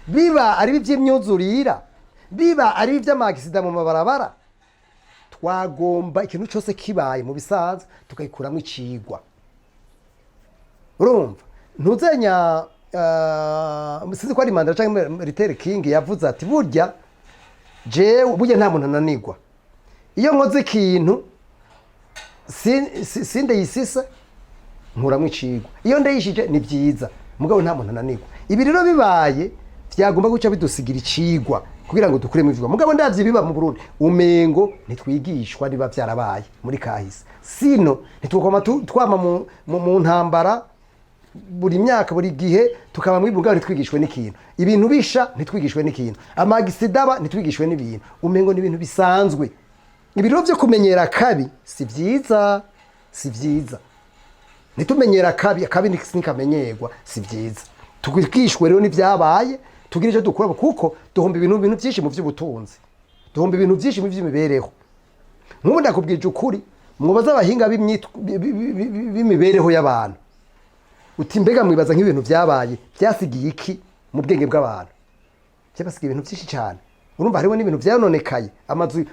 biba ari vy'imyuzurira biba ari vy'amagisida mu mabarabara twagomba ikintu cyose kibaye mu bisanzwe tukayikuramwo icigwa urumva ntuzenya sinzi ko ari Mandela canke Luther King yavuze ati burya burya nta muntu ananirwa iyo nkoze ikintu sinde yisisa nkuramwo icigwa iyo ndayishije ni vyiza mugabo nta muntu ananirwa ibi rero bibaye vyagomba guca bidusigira icigwa kugira ngo dukuremo ivyo mugabo ndavye biba mu Burundi umengo nitwigishwa niba vyarabaye muri kahise sino nitwokoma twama mu ntambara buri myaka buri gihe tukaba muri bugabo nitwigishwe n'ikintu ibintu bisha nitwigishwe n'ikintu amagisidaba nitwigishwe n'ibintu umengo ni ibintu bisanzwe ibiro byo kumenyera kabi si vyiza nitumenyera kabi nikamenyerwa si vyiza twigishwe rero n'ivyabaye tugira icyo dukora kuko duhomba ibintu byinshi mu by'ubutunzi duhomba ibintu byinshi mu by'imibereho nk'ubu ndakubwije ukuri mubaza abahinga b'imibereho y'abantu uti mbega mwibaza nk'ibintu vyabaye byasigiye iki mu bwenge bw'abantu byabasigiye ibintu byinshi cyane urumva hariho n'ibintu byanonekaye amazu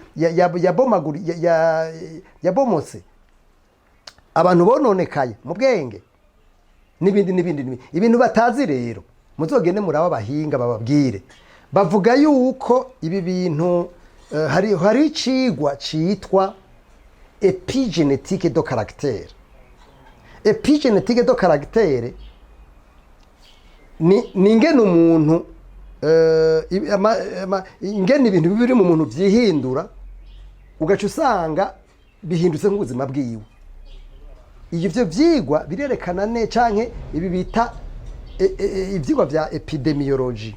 yabomotse abantu bononekaye mu bwenge n'ibindi ibintu batazi rero muzogende muraba abahinga bababwire bavuga yuko ibi bintu hari icigwa citwa epigenetique de caractère. Epigenetique de caractère ni ingene umuntu ingene ibintu biri mu muntu vyihindura ugaca usanga bihindutse nk'ubuzima bwiwe. Ivyo vyigwa birerekana ne canke ibi bita ivyigwa vya epidemiology,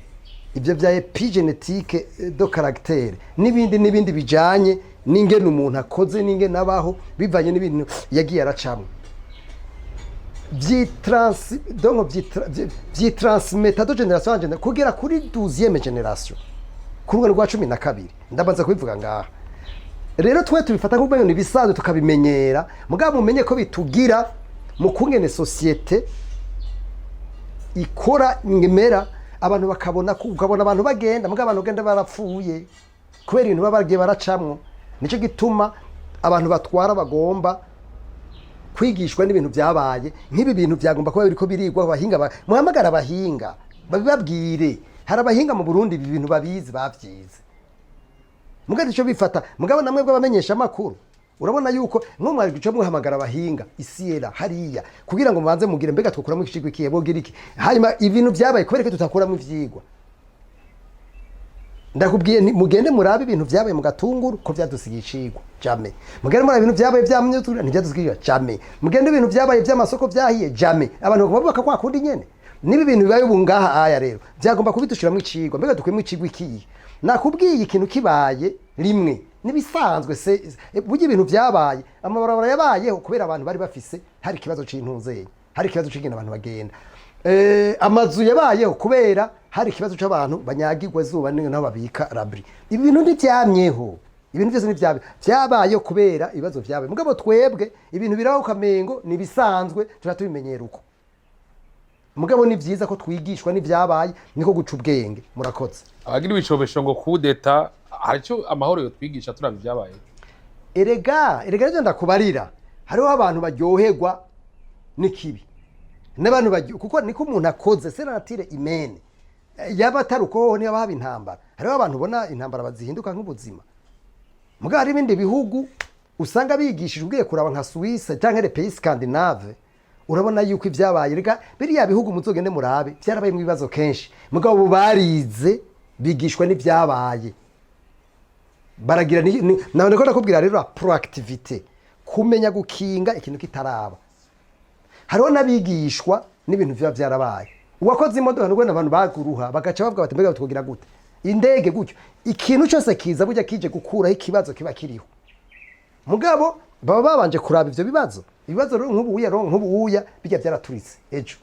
ivyo vya epigenetique de caractère n'ibindi bijanye n'ingene umuntu akoze n'ingene abaho bivanye n'ibintu yagiye aracamwe. Vyitransmeta de generation en generation kugera kuri 12e generation ku rwego rwa 12 ndabanza kubivuga ngaha. Rero twe tubifata nk'ubwo ni bisanzwe tukabimenyera mugabo mumenye ko bitugira mu kungene societe ikora ngemera abantu bakabona ukabona abantu bagenda mugabo abantu bagenda barapfuye kubera ibintu babagiye baracamwo. Nico gituma abantu batwara bagomba kwigishwa n'ibintu byabaye nk'ibi bintu byagomba kuba biriko birigwa abahinga muhamagara abahinga babibabwire. Hari abahinga mu Burundi ibi bintu babizi bavyize mugabo ico bifata mugabo namwe bw'abamenyesha makuru urabona yuko nko mwari guca muhamagara abahinga isiera hariya kugira ngo mubanze mugire mbega twokuramo ikigwe kiye bogira iki hanyuma ibintu byabaye kubera ko tutakuramo ivyigwa. Ndakubwiye mugende murabe ibintu byabaye mu Gatunguru ko vyadusigiye icigwa jamais. Mugende murabe ibintu byabaye vyamyutura ntibyadusigiye jamais. Mugende ibintu byabaye by'amasoko byahiye jamais. Abantu bakubaka kwa kundi nyene nibi bintu bibaye ubungaha aya rero byagomba kubitushiramo icigwa mbega dukwemo icigwa ikiye. Nakubwiye ikintu kibaye rimwe nibisanzwe se burya ibintu byabaye amabarabara yabayeho kubera abantu bari bafise hari kibazo c'intunzeye hari kibazo c'ingene abantu bagenda. Amazu yabayeho kubera hari ikibazo c'abantu banyagirwa zuba naho babika rabri. Ibi bintu ntivyamyeho ibintu byose vyabayeho kubera ibibazo vyabaye mugabo twebwe ibintu biraho kamengo nibisanzwe turatubimenyera uko mugabo ni vyiza ko twigishwa n'ivyabaye niko guca ubwenge. Murakoze abagira ibicobesho ngo kudeta harico amahoro yo twigisha turanga ivyabaye. Erega ryo ndakubarira hariho abantu baryoherwa n'ikibi n'abantu kuko niko umuntu akoze senatire imene yaba ataruko ni ababa intambara. Hariho abantu bona intambara bazihinduka nk'ubuzima mugabo hari ibindi bihugu usanga bigishije ubwiye kuraba nka Suisse canke les pays Scandinave urabona yuko ivyabaye rega biriya bihugu muzogende murabe byarabaye mu bibazo kenshi mugabo barize bigishwa n'ivyabaye baragira nabone ko nakubwira rero proactivité kumenya gukinga ikintu kitaraba. Hariho nabigishwa n'ibintu vya byarabaye uwakoze imodoka n'ubwo abantu baguruha bagaca bavuga bati mbega twogira gute indege gutyo ikintu cyose kiza burya kije gukuraho ikibazo kiba kiriho mugabo baba babanje kuraba ivyo bibazo rero nk'ubuya bijya byaraturitse ejo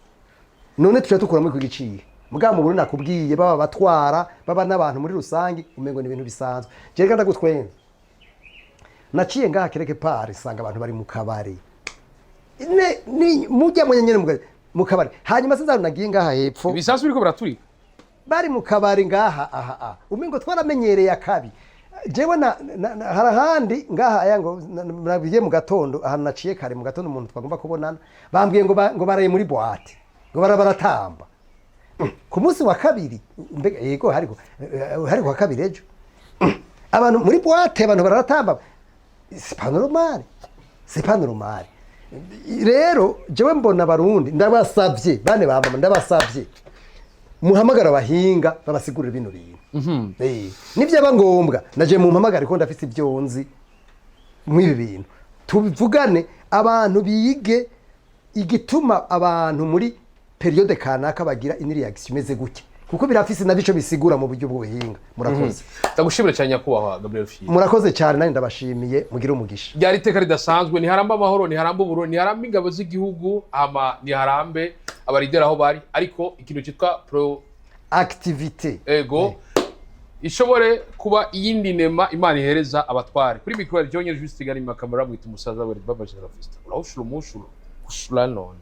none tuca tukura muri kugiciye mugabo mu Burundi nakubwiye baba batwara baba n'abantu muri rusangi umengo ni ibintu bisanzwe. Jereka ndagutwenza naciye ngaha kereke pare sanga abantu bari mu kabari ni mujya munyenyene mu kabari hanyuma sinzaru nagiye ngaha hepfo ibisasu biriko biraturika bari mu kabari ngaha umengo twaramenyereye akabi jewe harahandi ngaha aya ngo nabiye mu gatondo ahantu naciye kare mu gatondo umuntu twagomba kubonana bambwiye ngo baraye muri boîte ngo baratamba ku munsi wa kabiri mbega yego hariko wa kabiri ejo abantu muri boîte abantu baratamba c'est pas normal. Rero jewe mbona Barundi ndabasavye bane bamba ndabasavye muhamagara abahinga babasigurira bino bintu. Nivyo abangombwa naje mu mpamagara ko ndafite ivyonzi mwibi bintu tubivugane abantu bige igituma abantu muri periode kanaka bagira ini reaction imeze gutya kuko birafise nabico bisigura mu buryo bw'ubuhinga. Murakoze ndagushimira cyane nyakubahwa Gabriel Fili. Murakoze cyane nani ndabashimiye mugira umugisha. Byari iteka ridasanzwe ntiharamba amahoro ntiharamba Burundi ntiharamba ingabo z'igihugu ntiharambe abaridera aho bari ariko ikintu cyitwa proactivité ego ishobore kuba iyindi nema Imana ihereza abatware kuri mikoro ryonye juste gari makamera mwita umusaza we babaje rafista uraushura umushuro kushura none.